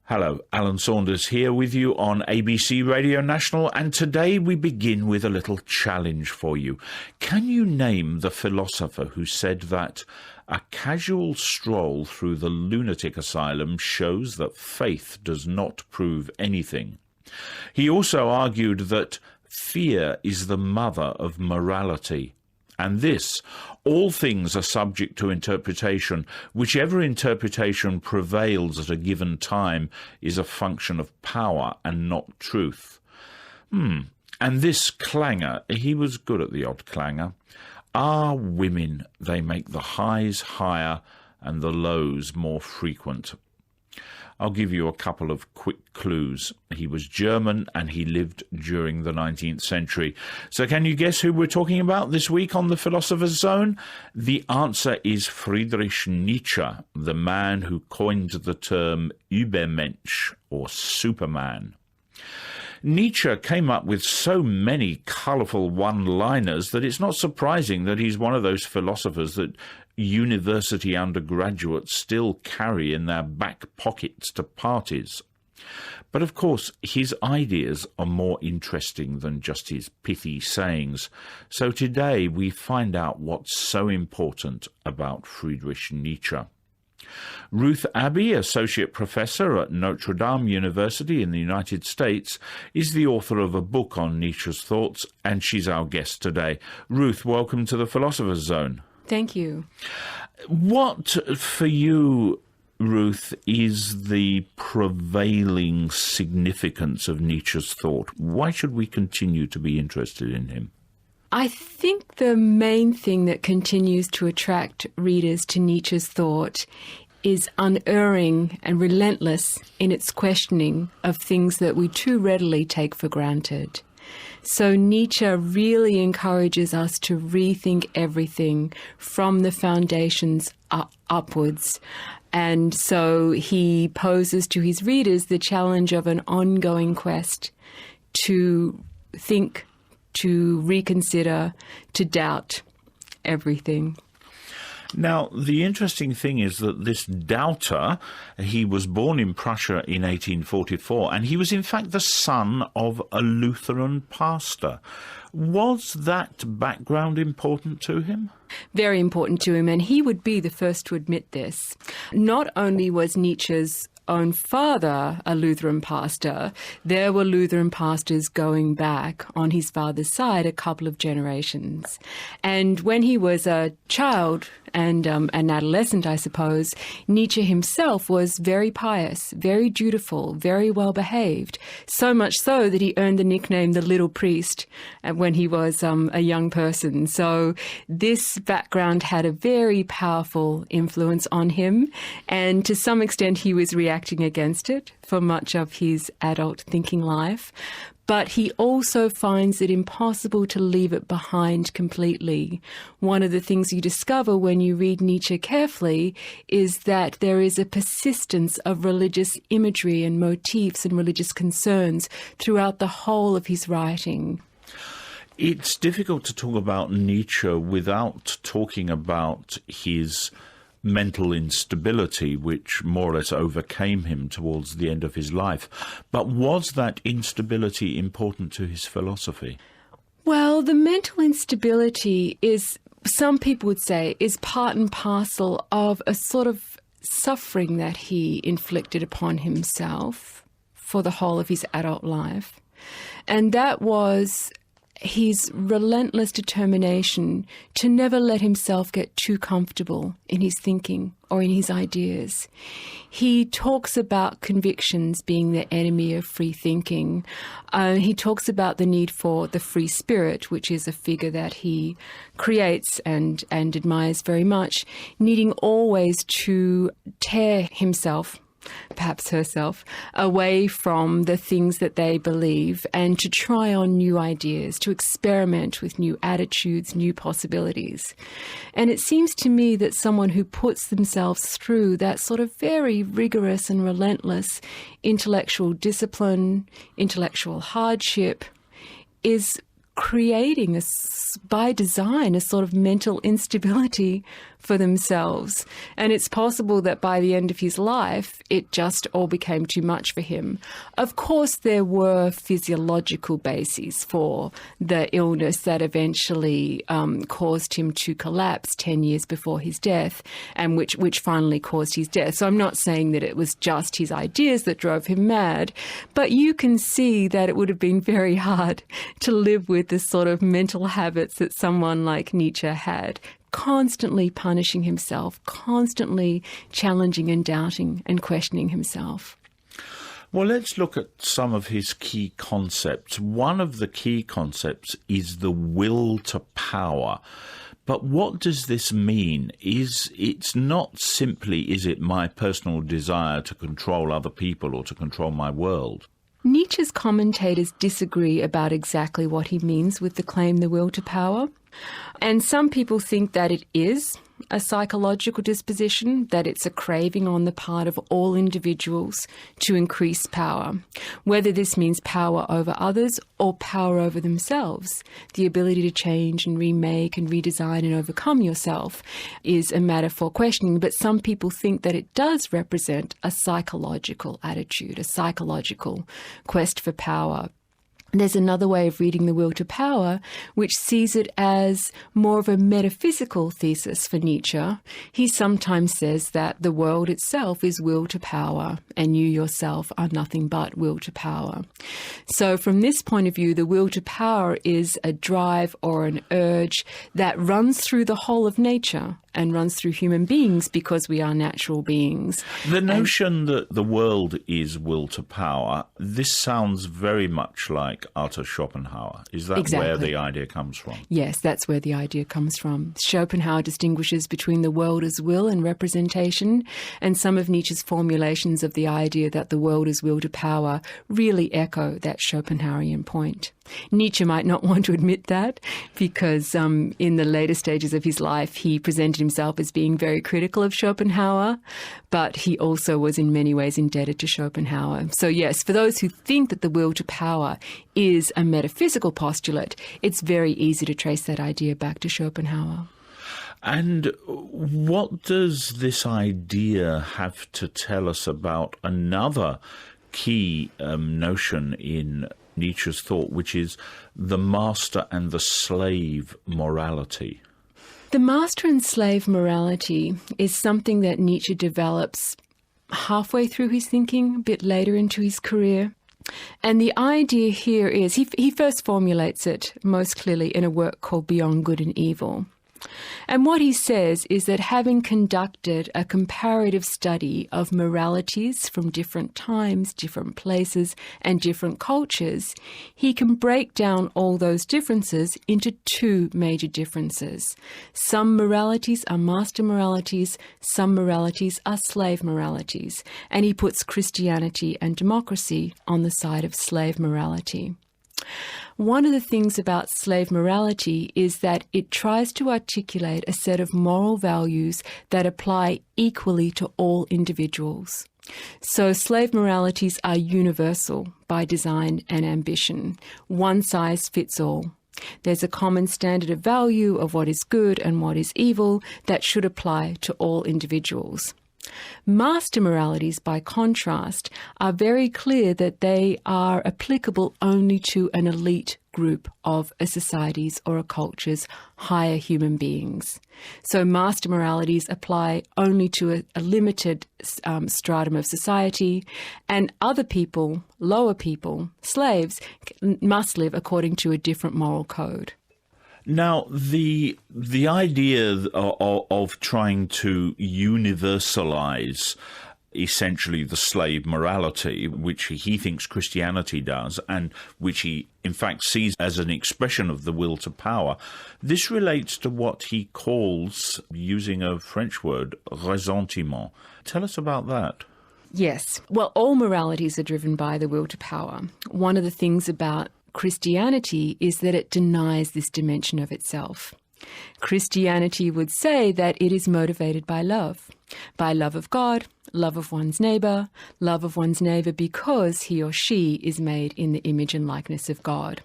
Hello, Alan Saunders here with you on ABC Radio National, and today we begin with a little challenge for you. Can you name the philosopher who said that a casual stroll through the lunatic asylum shows that faith does not prove anything? He also argued that fear is the mother of morality. And this, all things are subject to interpretation. Whichever interpretation prevails at a given time is a function of power and not truth. And this clangor, he was good at the odd clangor. Are women, they make the highs higher and the lows more frequent. I'll give you a couple of quick clues. He was German and he lived during the 19th century. So can you guess who we're talking about this week on the Philosopher's Zone? The answer is Friedrich Nietzsche, the man who coined the term Übermensch, or Superman. Nietzsche came up with so many colourful one-liners that it's not surprising that he's one of those philosophers that university undergraduates still carry in their back pockets to parties. But of course, his ideas are more interesting than just his pithy sayings. So today we find out what's so important about Friedrich Nietzsche. Ruth Abbey, Associate Professor at Notre Dame University in the United States, is the author of a book on Nietzsche's thoughts, and she's our guest today. Ruth, welcome to the Philosopher's Zone. Thank you. What, for you, Ruth, is the prevailing significance of Nietzsche's thought? Why should we continue to be interested in him? I think the main thing that continues to attract readers to Nietzsche's thought is unerring and relentless in its questioning of things that we too readily take for granted. So Nietzsche really encourages us to rethink everything from the foundations upwards. And so he poses to his readers the challenge of an ongoing quest to think, to reconsider, to doubt everything. Now, the interesting thing is that this doubter, he was born in Prussia in 1844, and he was in fact the son of a Lutheran pastor. Was that background important to him? Very important to him, and he would be the first to admit this. Not only was Nietzsche's own father a Lutheran pastor, there were Lutheran pastors going back on his father's side a couple of generations. And when he was a child and an adolescent, I suppose, Nietzsche himself was very pious, very dutiful, very well behaved, so much so that he earned the nickname the Little Priest when he was a young person. So this background had a very powerful influence on him, and to some extent he was reacting against it for much of his adult thinking life. But he also finds it impossible to leave it behind completely. One of the things you discover when you read Nietzsche carefully is that there is a persistence of religious imagery and motifs and religious concerns throughout the whole of his writing. It's difficult to talk about Nietzsche without talking about his mental instability, which more or less overcame him towards the end of his life. But was that instability important to his philosophy? Well, the mental instability is, some people would say, is part and parcel of a sort of suffering that he inflicted upon himself for the whole of his adult life. And that was his relentless determination to never let himself get too comfortable in his thinking or in his ideas. He talks about convictions being the enemy of free thinking. He talks about the need for the free spirit, which is a figure that he creates and admires very much, needing always to tear himself, perhaps herself, away from the things that they believe and to try on new ideas, to experiment with new attitudes, new possibilities. And it seems to me that someone who puts themselves through that sort of very rigorous and relentless intellectual discipline, intellectual hardship, is creating, by design, a sort of mental instability for themselves. And it's possible that by the end of his life, it just all became too much for him. Of course, there were physiological bases for the illness that eventually caused him to collapse 10 years before his death, and which finally caused his death. So I'm not saying that it was just his ideas that drove him mad, but you can see that it would have been very hard to live with the sort of mental habits that someone like Nietzsche had, constantly punishing himself, constantly challenging and doubting and questioning himself. Well, let's look at some of his key concepts. One of the key concepts is the will to power. But what does this mean? It's not simply, is it my personal desire to control other people or to control my world? Nietzsche's commentators disagree about exactly what he means with the claim the will to power. And some people think that it is a psychological disposition, that it's a craving on the part of all individuals to increase power. Whether this means power over others or power over themselves, the ability to change and remake and redesign and overcome yourself is a matter for questioning. But some people think that it does represent a psychological attitude, a psychological quest for power. There's another way of reading the will to power, which sees it as more of a metaphysical thesis for Nietzsche. He sometimes says that the world itself is will to power, and you yourself are nothing but will to power. So from this point of view, the will to power is a drive or an urge that runs through the whole of nature and runs through human beings because we are natural beings. The notion that the world is will to power, this sounds very much like Arthur Schopenhauer. Is that exactly where the idea comes from? Yes, that's where the idea comes from. Schopenhauer distinguishes between the world as will and representation, and some of Nietzsche's formulations of the idea that the world is will to power really echo that Schopenhauerian point. Nietzsche might not want to admit that because in the later stages of his life he presented himself as being very critical of Schopenhauer, but he also was in many ways indebted to Schopenhauer. So yes, for those who think that the will to power is a metaphysical postulate, it's very easy to trace that idea back to Schopenhauer. And what does this idea have to tell us about another key notion in Nietzsche's thought, which is the master and the slave morality? The master and slave morality is something that Nietzsche develops halfway through his thinking, a bit later into his career. And the idea here is, he first formulates it most clearly in a work called Beyond Good and Evil. And what he says is that having conducted a comparative study of moralities from different times, different places, and different cultures, he can break down all those differences into two major differences. Some moralities are master moralities, some moralities are slave moralities, and he puts Christianity and democracy on the side of slave morality. One of the things about slave morality is that it tries to articulate a set of moral values that apply equally to all individuals. So slave moralities are universal by design and ambition. One size fits all. There's a common standard of value of what is good and what is evil that should apply to all individuals. Master moralities, by contrast, are very clear that they are applicable only to an elite group of a society's or a culture's higher human beings. So master moralities apply only to a limited stratum of society, and other people, lower people, slaves, must live according to a different moral code. Now, the idea of trying to universalize essentially the slave morality, which he thinks Christianity does, and which he in fact sees as an expression of the will to power, this relates to what he calls, using a French word, ressentiment. Tell us about that. Yes. Well, all moralities are driven by the will to power. One of the things about Christianity is that it denies this dimension of itself. Christianity would say that it is motivated by love of God love of one's neighbour because he or she is made in the image and likeness of God.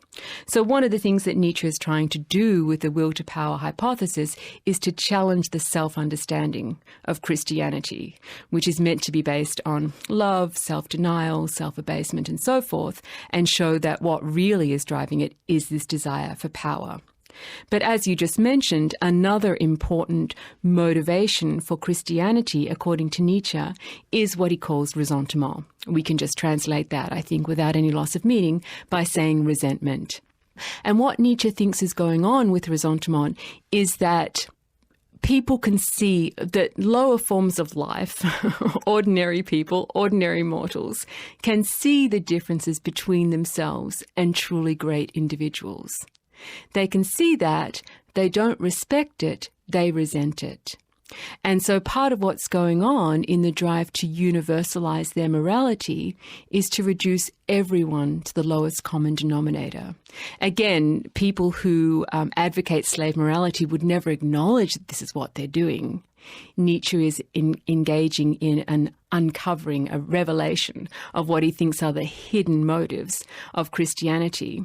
So one of the things that Nietzsche is trying to do with the will to power hypothesis is to challenge the self-understanding of Christianity, which is meant to be based on love, self-denial, self-abasement and so forth, and show that what really is driving it is this desire for power. But as you just mentioned, another important motivation for Christianity, according to Nietzsche, is what he calls ressentiment. We can just translate that, I think, without any loss of meaning by saying resentment. And what Nietzsche thinks is going on with ressentiment is that people can see that lower forms of life, ordinary people, ordinary mortals, can see the differences between themselves and truly great individuals. They can see that, they don't respect it, they resent it. And so part of what's going on in the drive to universalize their morality is to reduce everyone to the lowest common denominator. Again, people who advocate slave morality would never acknowledge that this is what they're doing. Nietzsche is engaging in an uncovering, a revelation of what he thinks are the hidden motives of Christianity.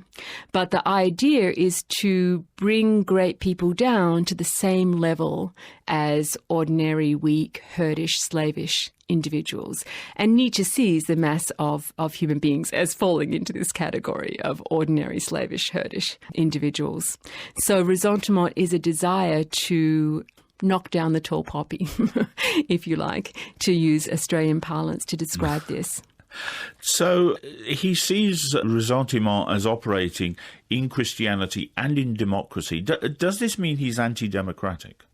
But the idea is to bring great people down to the same level as ordinary, weak, herdish, slavish individuals. And Nietzsche sees the mass of human beings as falling into this category of ordinary, slavish, herdish individuals. So ressentiment is a desire to knock down the tall poppy, if you like, to use Australian parlance to describe this. So he sees ressentiment as operating in Christianity and in democracy. Does this mean he's anti-democratic?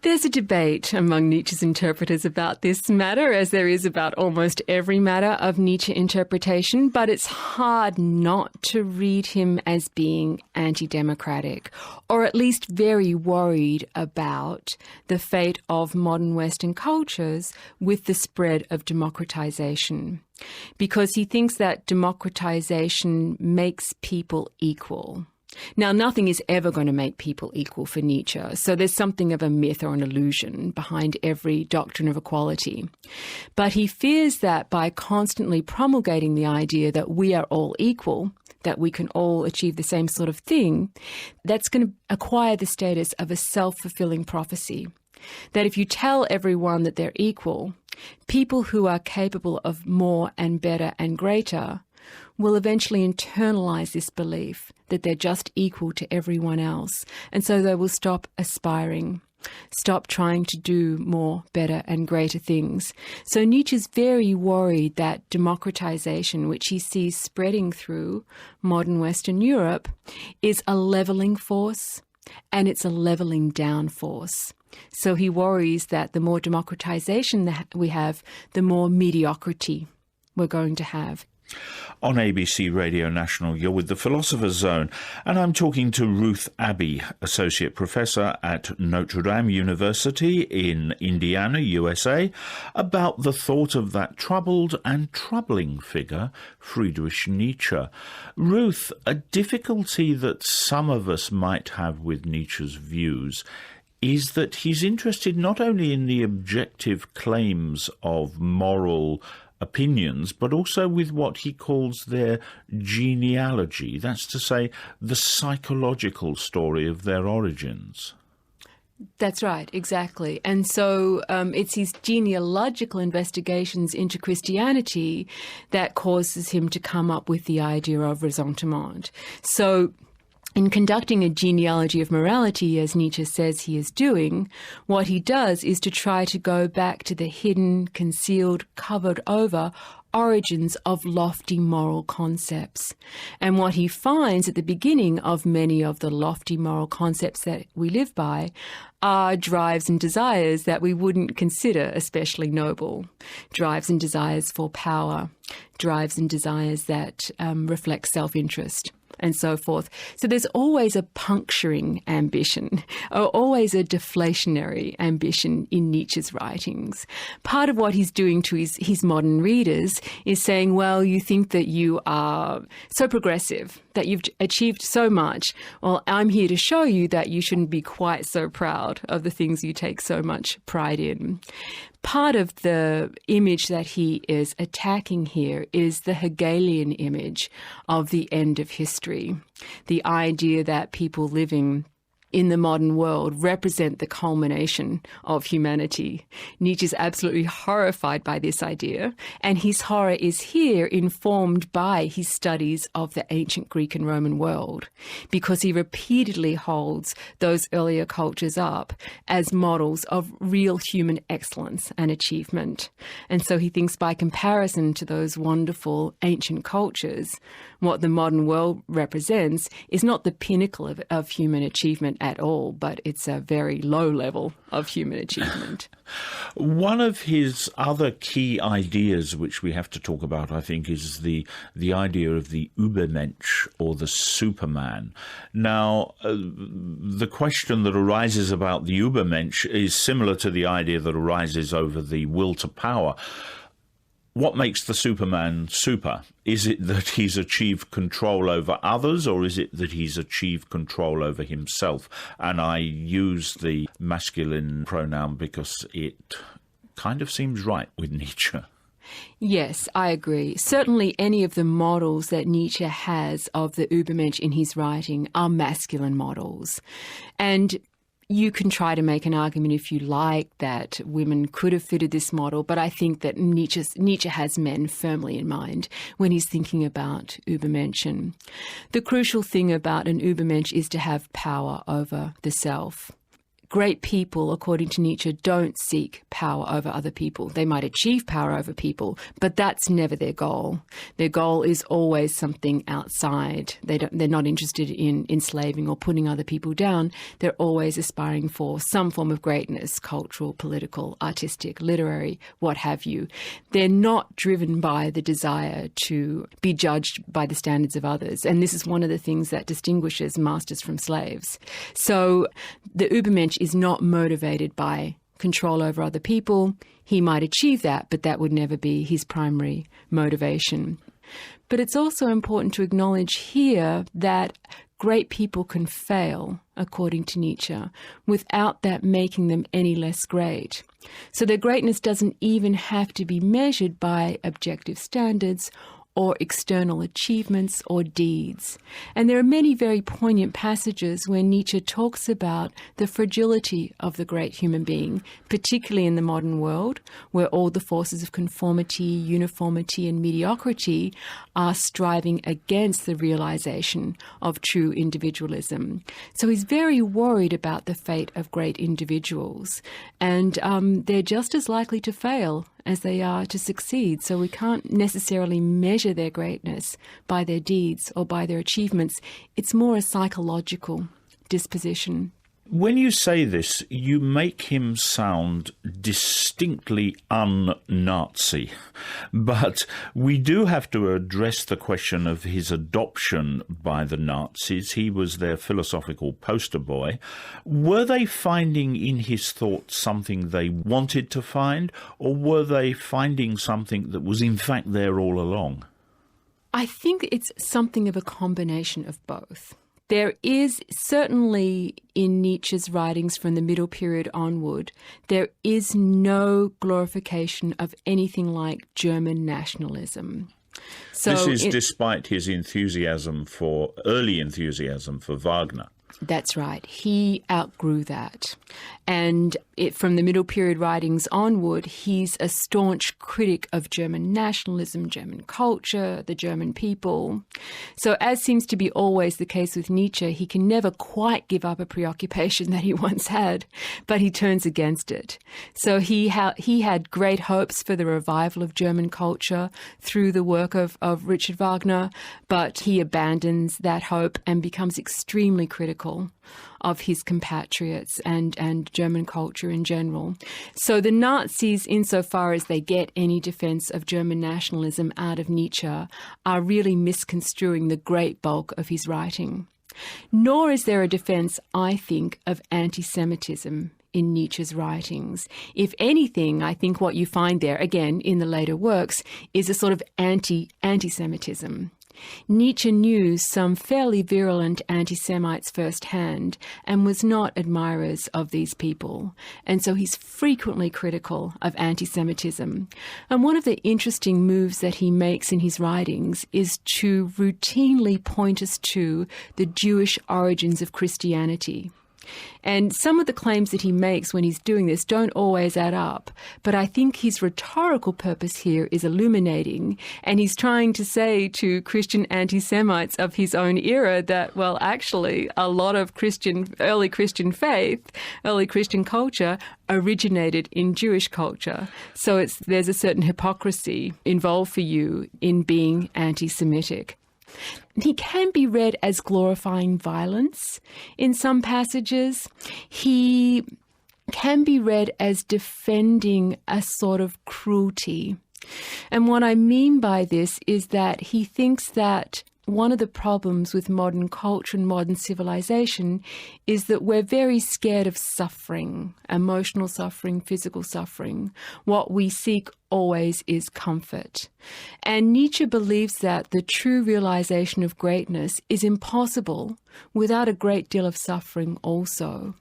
There's a debate among Nietzsche's interpreters about this matter, as there is about almost every matter of Nietzsche interpretation, but it's hard not to read him as being anti-democratic, or at least very worried about the fate of modern Western cultures with the spread of democratization, because he thinks that democratization makes people equal. Now, nothing is ever going to make people equal for Nietzsche, so there's something of a myth or an illusion behind every doctrine of equality. But he fears that by constantly promulgating the idea that we are all equal, that we can all achieve the same sort of thing, that's going to acquire the status of a self-fulfilling prophecy. That if you tell everyone that they're equal, people who are capable of more and better and greater will eventually internalize this belief that they're just equal to everyone else. And so they will stop aspiring, stop trying to do more, better and greater things. So Nietzsche's very worried that democratization, which he sees spreading through modern Western Europe, is a levelling force, and it's a levelling down force. So he worries that the more democratization that we have, the more mediocrity we're going to have. On ABC Radio National, you're with the Philosopher's Zone, and I'm talking to Ruth Abbey, Associate Professor at Notre Dame University in Indiana, USA, about the thought of that troubled and troubling figure, Friedrich Nietzsche. Ruth, a difficulty that some of us might have with Nietzsche's views is that he's interested not only in the objective claims of moral opinions, but also with what he calls their genealogy, that's to say, the psychological story of their origins. That's right, exactly. And so it's his genealogical investigations into Christianity that causes him to come up with the idea of ressentiment. So in conducting a genealogy of morality, as Nietzsche says he is doing, what he does is to try to go back to the hidden, concealed, covered over origins of lofty moral concepts. And what he finds at the beginning of many of the lofty moral concepts that we live by are drives and desires that we wouldn't consider especially noble. Drives and desires for power, drives and desires that reflect self-interest, and so forth. So there's always a puncturing ambition, or always a deflationary ambition in Nietzsche's writings. Part of what he's doing to his modern readers is saying, well, you think that you are so progressive, that you've achieved so much. Well, I'm here to show you that you shouldn't be quite so proud of the things you take so much pride in. Part of the image that he is attacking here is the Hegelian image of the end of history, the idea that people living in the modern world represent the culmination of humanity. Nietzsche is absolutely horrified by this idea, and his horror is here informed by his studies of the ancient Greek and Roman world, because he repeatedly holds those earlier cultures up as models of real human excellence and achievement. And so he thinks by comparison to those wonderful ancient cultures, what the modern world represents is not the pinnacle of human achievement at all, but it's a very low level of human achievement. One of his other key ideas, which we have to talk about, I think, is the idea of the Übermensch, or the Superman. Now, the question that arises about the Übermensch is similar to the idea that arises over the will to power. What makes the Superman super? Is it that he's achieved control over others, or is it that he's achieved control over himself? And I use the masculine pronoun because it kind of seems right with Nietzsche. Yes, I agree. Certainly any of the models that Nietzsche has of the Übermensch in his writing are masculine models. And you can try to make an argument, if you like, that women could have fitted this model, but I think that Nietzsche has men firmly in mind when he's thinking about Übermenschen. The crucial thing about an Übermensch is to have power over the self. Great people, according to Nietzsche, don't seek power over other people. They might achieve power over people, but that's never their goal. Their goal is always something outside. They're not interested in enslaving or putting other people down. They're always aspiring for some form of greatness, cultural, political, artistic, literary, what have you. They're not driven by the desire to be judged by the standards of others. And this is one of the things that distinguishes masters from slaves. So the Übermensch is not motivated by control over other people. He might achieve that, but that would never be his primary motivation. But it's also important to acknowledge here that great people can fail, according to Nietzsche, without that making them any less great. So their greatness doesn't even have to be measured by objective standards or external achievements or deeds. And there are many very poignant passages where Nietzsche talks about the fragility of the great human being, particularly in the modern world, where all the forces of conformity, uniformity and mediocrity are striving against the realization of true individualism. So he's very worried about the fate of great individuals, and they're just as likely to fail as they are to succeed. So we can't necessarily measure their greatness by their deeds or by their achievements. It's more a psychological disposition. When you say this, you make him sound distinctly un-Nazi. But we do have to address the question of his adoption by the Nazis. He was their philosophical poster boy. Were they finding in his thoughts something they wanted to find, or were they finding something that was in fact there all along? I think it's something of a combination of both. There is certainly in Nietzsche's writings from the middle period onward, there is no glorification of anything like German nationalism. So this is despite his early enthusiasm for Wagner. That's right. He outgrew that. And from the middle period writings onward, he's a staunch critic of German nationalism, German culture, the German people. So as seems to be always the case with Nietzsche, he can never quite give up a preoccupation that he once had, but he turns against it. So he had great hopes for the revival of German culture through the work of Richard Wagner, but he abandons that hope and becomes extremely critical of his compatriots and German culture in general. So the Nazis, insofar as they get any defence of German nationalism out of Nietzsche, are really misconstruing the great bulk of his writing. Nor is there a defence, I think, of anti-Semitism in Nietzsche's writings. If anything, I think what you find there, again, in the later works, is a sort of anti-Semitism. Nietzsche knew some fairly virulent anti-Semites firsthand and was not admirers of these people. And so he's frequently critical of anti-Semitism. And one of the interesting moves that he makes in his writings is to routinely point us to the Jewish origins of Christianity. And some of the claims that he makes when he's doing this don't always add up, but I think his rhetorical purpose here is illuminating, and he's trying to say to Christian anti-Semites of his own era that, well, actually, a lot of early Christian faith, early Christian culture originated in Jewish culture. So there's a certain hypocrisy involved for you in being anti-Semitic. He can be read as glorifying violence in some passages. He can be read as defending a sort of cruelty. And what I mean by this is that he thinks that one of the problems with modern culture and modern civilization is that we're very scared of suffering, emotional suffering, physical suffering. What we seek always is comfort. And Nietzsche believes that the true realization of greatness is impossible without a great deal of suffering also.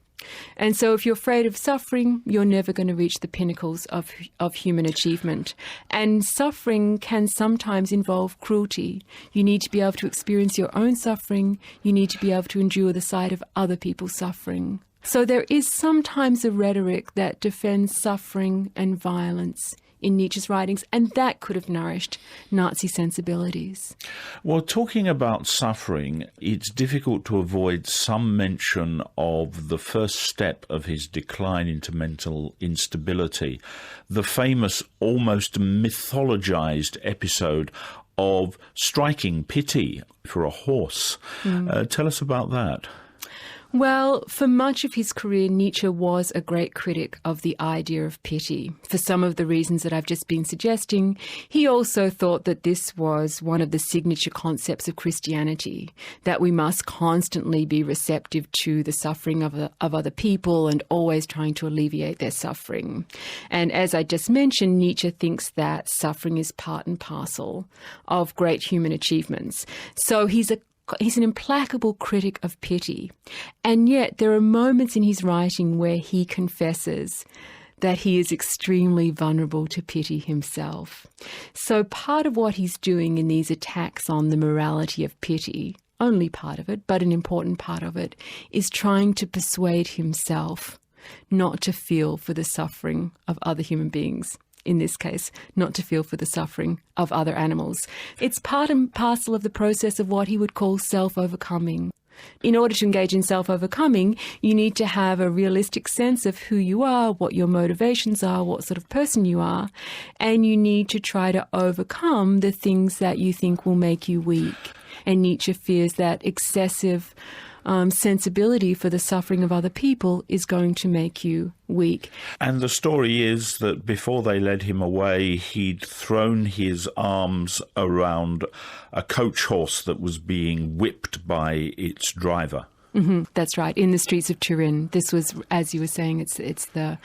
And so if you're afraid of suffering, you're never going to reach the pinnacles of human achievement. And suffering can sometimes involve cruelty. You need to be able to experience your own suffering. You need to be able to endure the sight of other people's suffering. So there is sometimes a rhetoric that defends suffering and violence in Nietzsche's writings, and that could have nourished Nazi sensibilities. Well, talking about suffering, it's difficult to avoid some mention of the first step of his decline into mental instability, the famous, almost mythologized episode of striking pity for a horse. Tell us about that. Well, for much of his career, Nietzsche was a great critic of the idea of pity. For some of the reasons that I've just been suggesting, he also thought that this was one of the signature concepts of Christianity, that we must constantly be receptive to the suffering of other people and always trying to alleviate their suffering. And as I just mentioned, Nietzsche thinks that suffering is part and parcel of great human achievements. So he's an implacable critic of pity. And yet there are moments in his writing where he confesses that he is extremely vulnerable to pity himself. So part of what he's doing in these attacks on the morality of pity, only part of it, but an important part of it, is trying to persuade himself not to feel for the suffering of other human beings. In this case, not to feel for the suffering of other animals. It's part and parcel of the process of what he would call self-overcoming. In order to engage in self-overcoming, you need to have a realistic sense of who you are, what your motivations are, what sort of person you are, and you need to try to overcome the things that you think will make you weak. And Nietzsche fears that excessive sensibility for the suffering of other people is going to make you weak. And the story is that before they led him away, he'd thrown his arms around a coach horse that was being whipped by its driver. That's right, in the streets of Turin. This was, as you were saying, it's the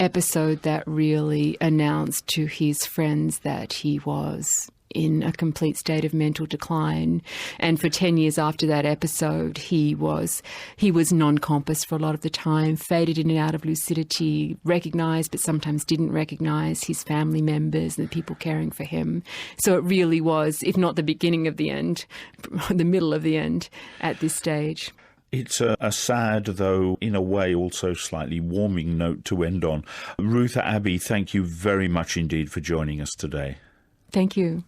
episode that really announced to his friends that he was in a complete state of mental decline. And for 10 years after that episode, he was non-compass for a lot of the time, faded in and out of lucidity, recognised but sometimes didn't recognise his family members and the people caring for him. So it really was, if not the beginning of the end, the middle of the end at this stage. It's a sad, though in a way also slightly warming note to end on. Ruth Abbey, thank you very much indeed for joining us today. Thank you.